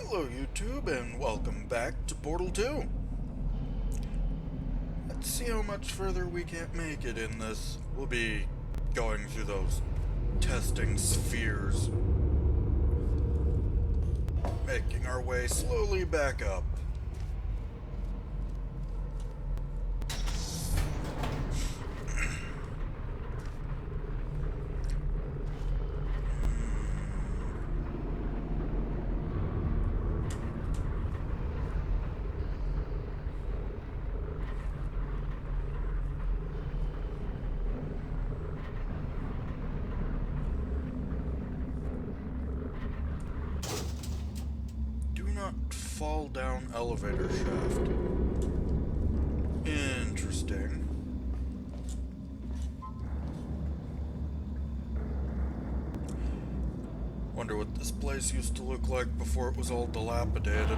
Hello YouTube and welcome back to Portal 2. Let's see how much further we can't make it in this. We'll be going through those testing spheres. Making our way slowly back up. Fall down elevator shaft. Interesting. Wonder what this place used to look like before it was all dilapidated.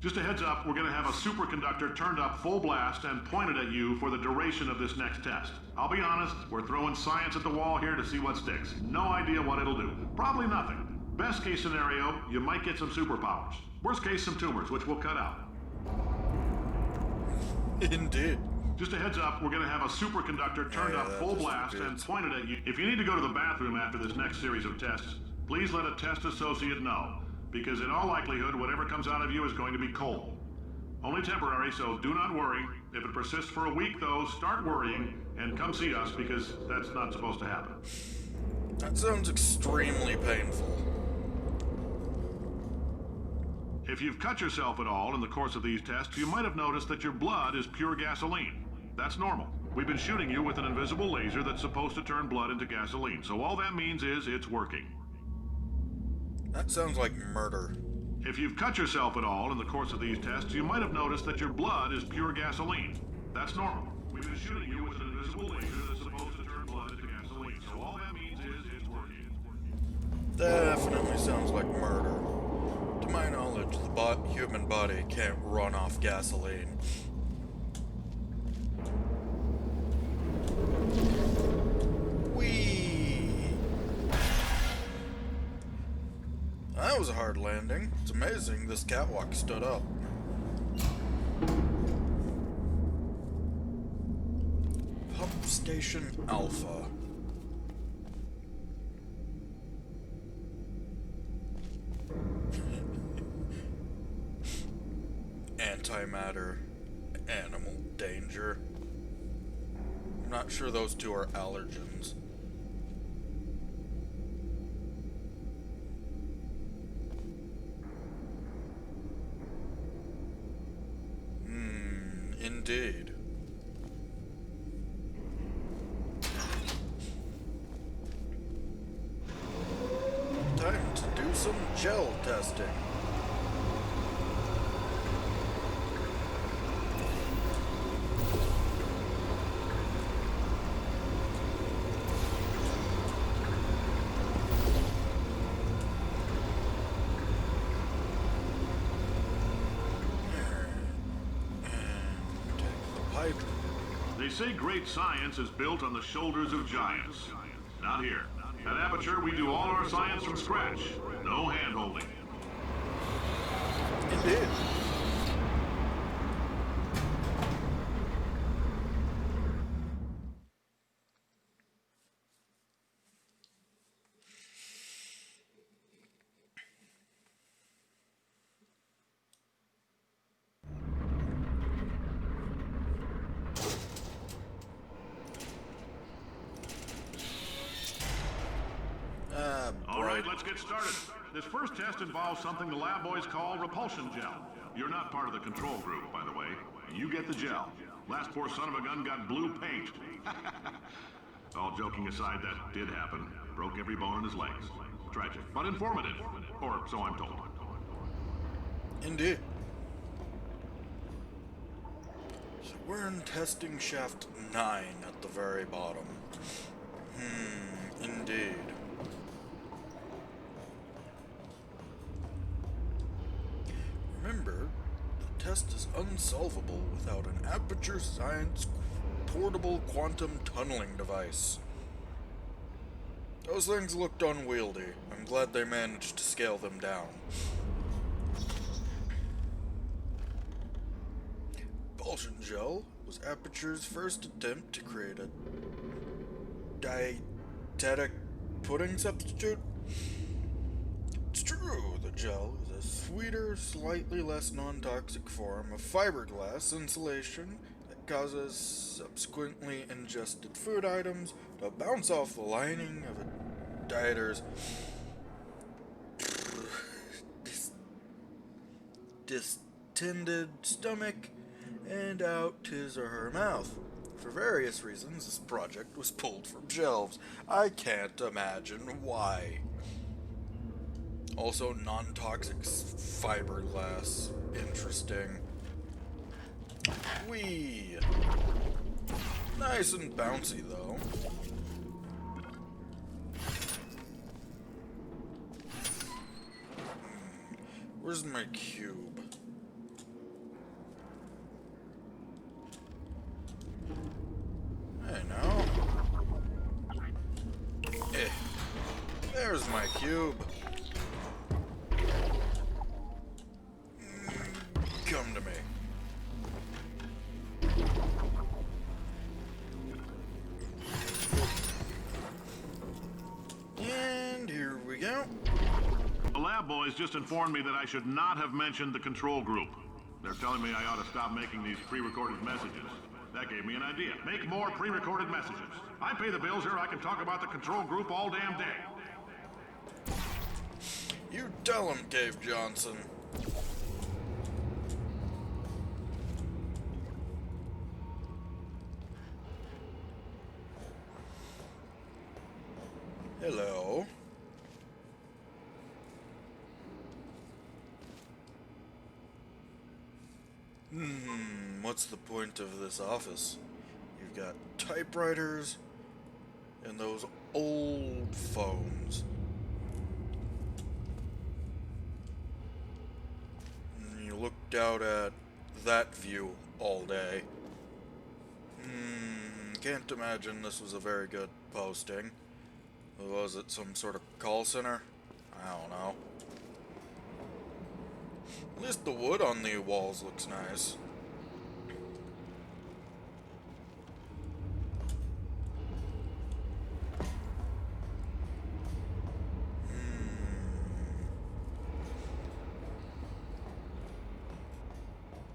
Just a heads up, we're going to have a superconductor turned up full blast and pointed at you for the duration of this next test. I'll be honest, we're throwing science at the wall here to see what sticks. No idea what it'll do. Probably nothing. Best case scenario, you might get some superpowers. Worst case, some tumors, which we'll cut out. Indeed. Just a heads up, we're going to have a superconductor turned up full blast and pointed at you. If you need to go to the bathroom after this next series of tests, please let a test associate know. Because in all likelihood, whatever comes out of you is going to be coal. Only temporary, so do not worry. If it persists for a week, though, start worrying and come see us because that's not supposed to happen. That sounds extremely painful. If you've cut yourself at all in the course of these tests, you might have noticed that your blood is pure gasoline. That's normal. We've been shooting you with an invisible laser that's supposed to turn blood into gasoline, so all that means is it's working. That sounds like murder. If you've cut yourself at all in the course of these tests, you might have noticed that your blood is pure gasoline. That's normal. We've been shooting you with an invisible laser that's supposed to turn blood into gasoline, so all that means is it's working. Definitely sounds like murder. To my knowledge, the human body can't run off gasoline. That was a hard landing. It's amazing this catwalk stood up. Pump Station Alpha. Antimatter. Animal danger. I'm not sure those two are allergens. Indeed. Time to do some gel testing. They say great science is built on the shoulders of giants. Not here. At Aperture, we do all our science from scratch. No hand-holding. Indeed. All right, let's get started. This first test involves something the lab boys call repulsion gel. You're not part of the control group, by the way. You get the gel. Last poor son of a gun got blue paint. All joking aside, that did happen. Broke every bone in his legs. Tragic, but informative. Or so I'm told. Indeed. So we're in testing shaft 9 at the very bottom. Indeed. Remember, the test is unsolvable without an Aperture Science portable quantum tunneling device. Those things looked unwieldy. I'm glad they managed to scale them down. Propulsion gel was Aperture's first attempt to create a dietetic pudding substitute. It's true, the gel is a sweeter, slightly less non-toxic form of fiberglass insulation that causes subsequently ingested food items to bounce off the lining of a dieter's distended stomach and out his or her mouth. For various reasons, this project was pulled from shelves. I can't imagine why. Also, non-toxic fiberglass. Interesting. Whee! Nice and bouncy, though. Where's my cube? Hey, now. There's my cube. Come to me. And here we go. The lab boys just informed me that I should not have mentioned the control group. They're telling me I ought to stop making these pre-recorded messages. That gave me an idea. Make more pre-recorded messages. I pay the bills here. I can talk about the control group all damn day. You tell him, Dave Johnson. Hello. What's the point of this office? You've got typewriters and those old phones. And you looked out at that view all day. Can't imagine this was a very good posting. Was it some sort of call center? I don't know. At least the wood on the walls looks nice.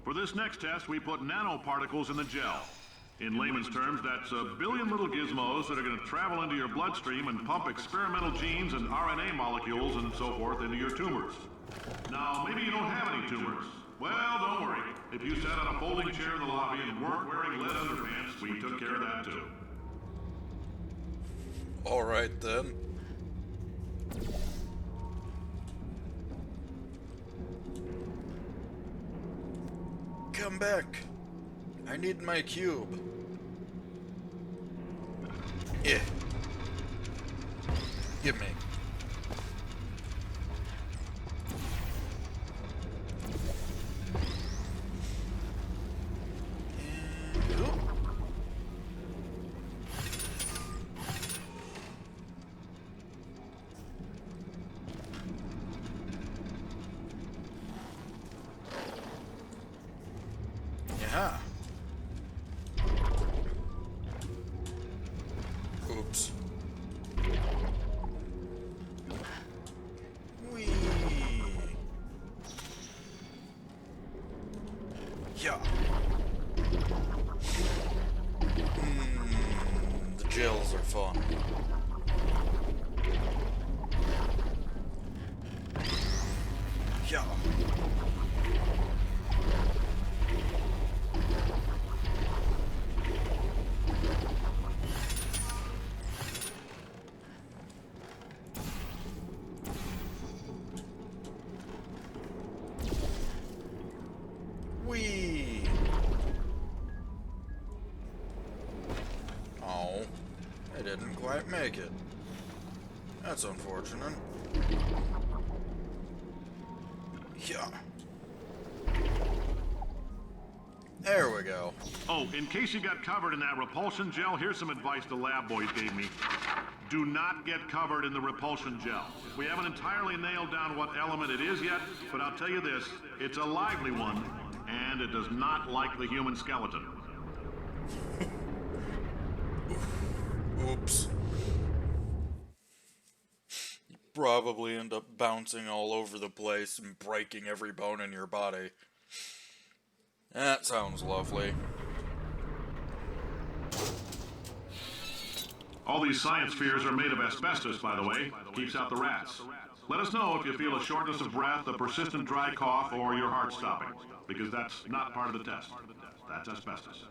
For this next test, we put nanoparticles in the gel. In layman's terms, that's a billion little gizmos that are going to travel into your bloodstream and pump experimental genes and RNA molecules and so forth into your tumors. Now, maybe you don't have any tumors. Well, don't worry. If you sat on a folding chair in the lobby and weren't wearing lead underpants, we took care of that too. Alright then. Come back. I need my cube. Yeah. Give me. And, oop. Yeah. Oops. Whee. Yeah. The gels are fun. Yeah. Whee! Oh, I didn't quite make it. That's unfortunate. Yeah. There we go. Oh, in case you got covered in that repulsion gel, here's some advice the lab boys gave me. Do not get covered in the repulsion gel. We haven't entirely nailed down what element it is yet, but I'll tell you this, it's a lively one, and it does not like the human skeleton. Oops. You probably end up bouncing all over the place and breaking every bone in your body. That sounds lovely. All these science spheres are made of asbestos, by the way. Keeps out the rats. Let us know if you feel a shortness of breath, a persistent dry cough, or your heart stopping, because that's not part of the test. That's asbestos.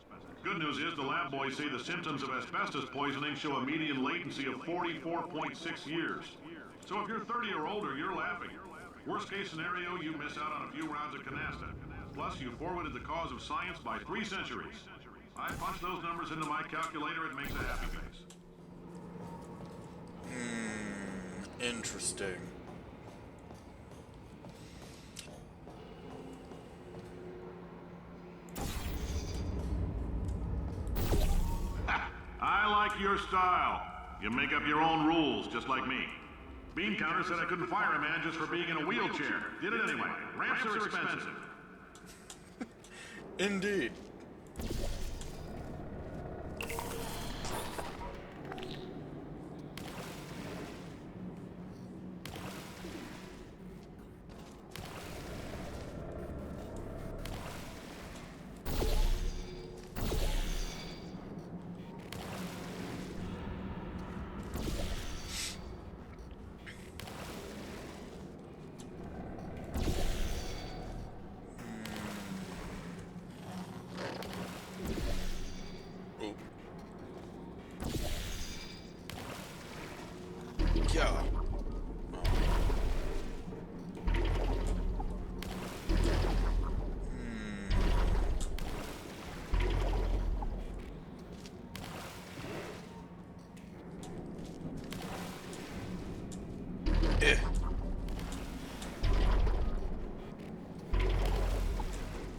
Good news is the lab boys say the symptoms of asbestos poisoning show a median latency of 44.6 years. So if you're 30 or older, you're laughing. Worst case scenario, you miss out on a few rounds of canasta. Plus, you forwarded the cause of science by 3 centuries. I punch those numbers into my calculator, it makes a happy face. Interesting. I like your style. You make up your own rules, just like me. Bean Counter said I couldn't fire a man just for being in a wheelchair. Did it anyway. Ramps are expensive. Indeed. Yeah.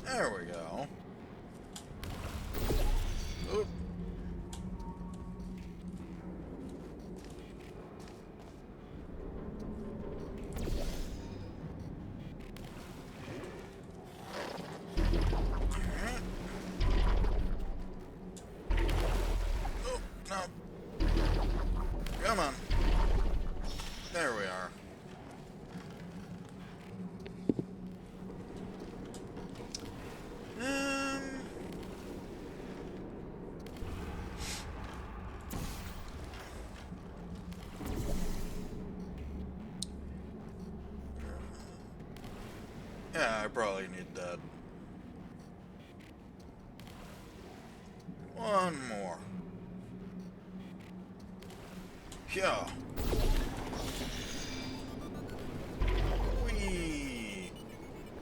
There we go. Oop. Oh, no. Come on. There we are. Yeah, I probably need that. One more. Yeah. Whee!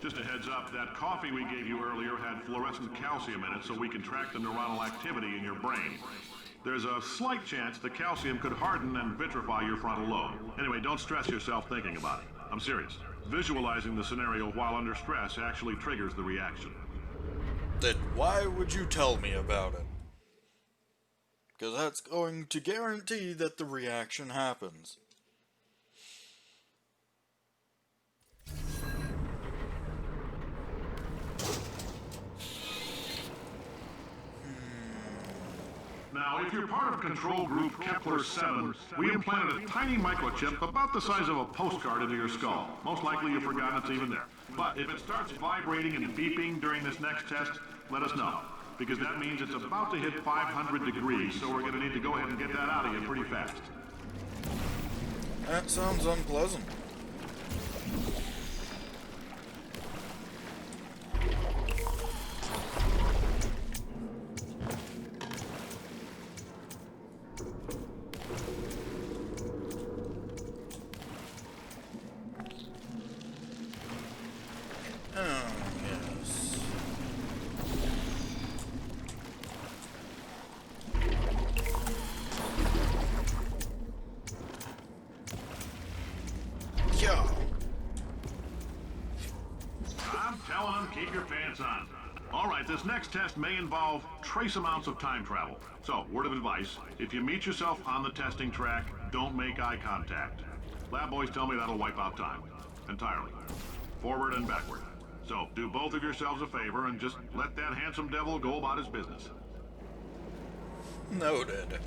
Just a heads up, that coffee we gave you earlier had fluorescent calcium in it so we can track the neuronal activity in your brain. There's a slight chance the calcium could harden and vitrify your frontal lobe. Anyway, don't stress yourself thinking about it. I'm serious. Visualizing the scenario while under stress actually triggers the reaction. Then why would you tell me about it? Because that's going to guarantee that the reaction happens. Now, if you're part of Control Group Kepler-7, we implanted a tiny microchip about the size of a postcard into your skull. Most likely you've forgotten it's even there. But if it starts vibrating and beeping during this next test, let us know. Because that means it's about to hit 500 degrees, so we're going to need to go ahead and get that out of you pretty fast. That sounds unpleasant. this next test may involve trace amounts of time travel. So, word of advice, if you meet yourself on the testing track, don't make eye contact. Lab boys tell me that'll wipe out time. Entirely. Forward and backward. So, do both of yourselves a favor and just let that handsome devil go about his business. Noted.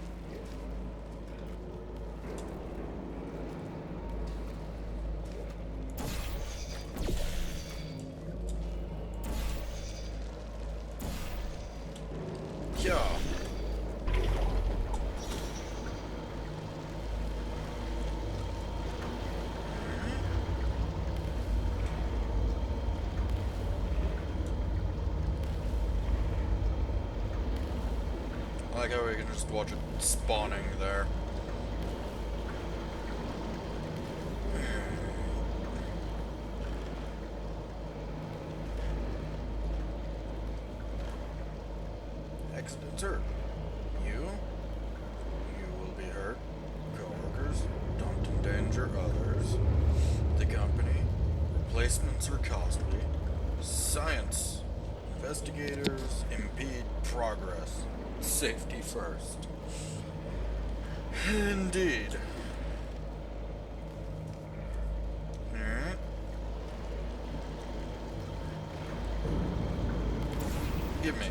Yeah. I like how we can just watch it spawning there. Accidents hurt. You will be hurt. Coworkers don't endanger others. The company. Replacements are costly. Science. Investigators impede progress. Safety first. Indeed. Alright. Give me.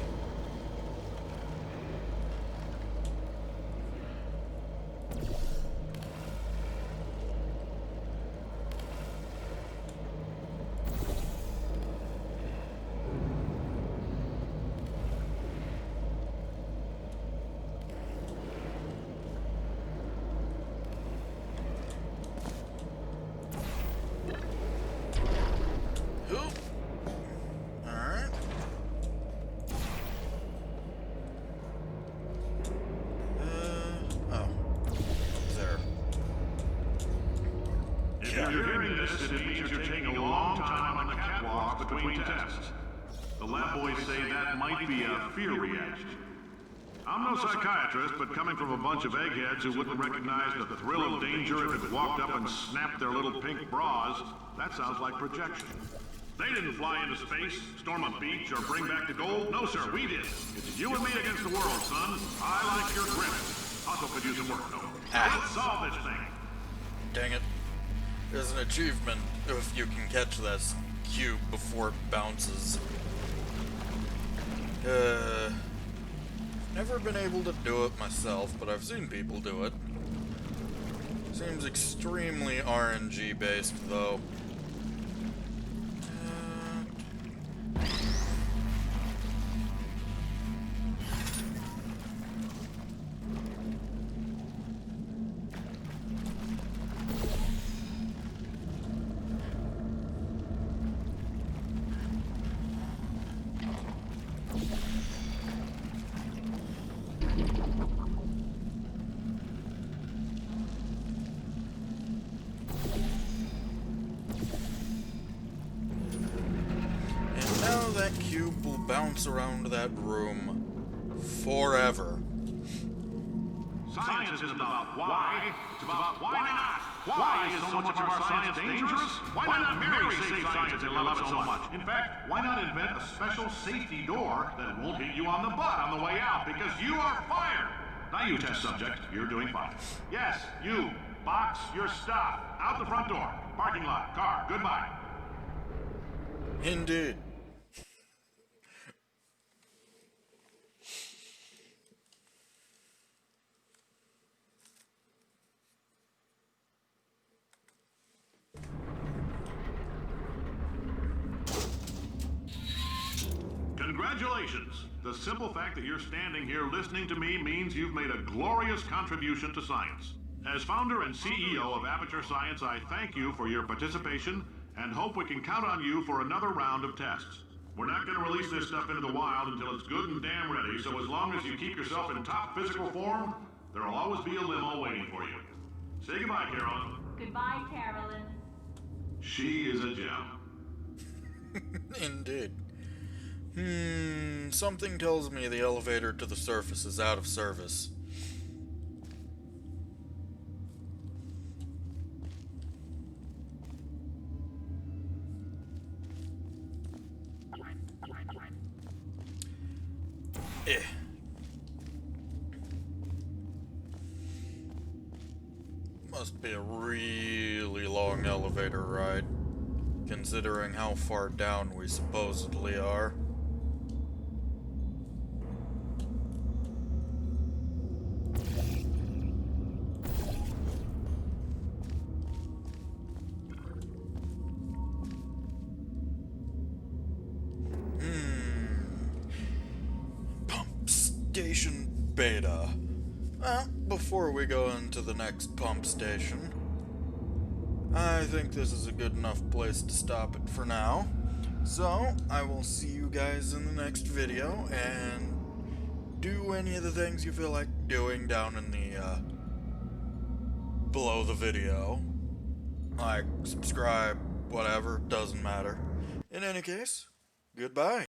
If you're hearing this, it means you're taking a long time on the catwalk between tests. The lab boys say that might be a fear reaction. I'm no psychiatrist, but coming from a bunch of eggheads who wouldn't recognize the thrill of danger if it walked up and snapped their little pink bras, that sounds like projection. They didn't fly into space, storm a beach, or bring back the gold. No, sir, we did. It's you and me against the world, son. I like your grit. Also could use some work, though. Let's solve this thing. Dang it. There's an achievement if you can catch this cube before it bounces. Never been able to do it myself, but I've seen people do it. Seems extremely RNG based, though. That cube will bounce around that room forever. Science isn't about why, it's about why not. Why is so much of our science dangerous? Why not marry safe science if you love it so much? In fact, why not invent a special safety door that won't hit you on the butt on the way out because you are fired? Now you test subject, you're doing fine. Yes, you, box your stuff. Out the front door, parking lot, car, goodbye. Indeed. Congratulations! The simple fact that you're standing here listening to me means you've made a glorious contribution to science. As founder and CEO of Aperture Science, I thank you for your participation and hope we can count on you for another round of tests. We're not going to release this stuff into the wild until it's good and damn ready, so as long as you keep yourself in top physical form, there'll always be a limo waiting for you. Say goodbye, Carolyn. Goodbye, Carolyn. She is a gem. Indeed. Something tells me the elevator to the surface is out of service. Eh. Must be a really long elevator ride, considering how far down we supposedly are. Pump Station Beta. Well, before we go into the next pump station, I think this is a good enough place to stop it for now. So, I will see you guys in the next video, and do any of the things you feel like doing down in the, below the video. Like, subscribe, whatever, doesn't matter. In any case, goodbye.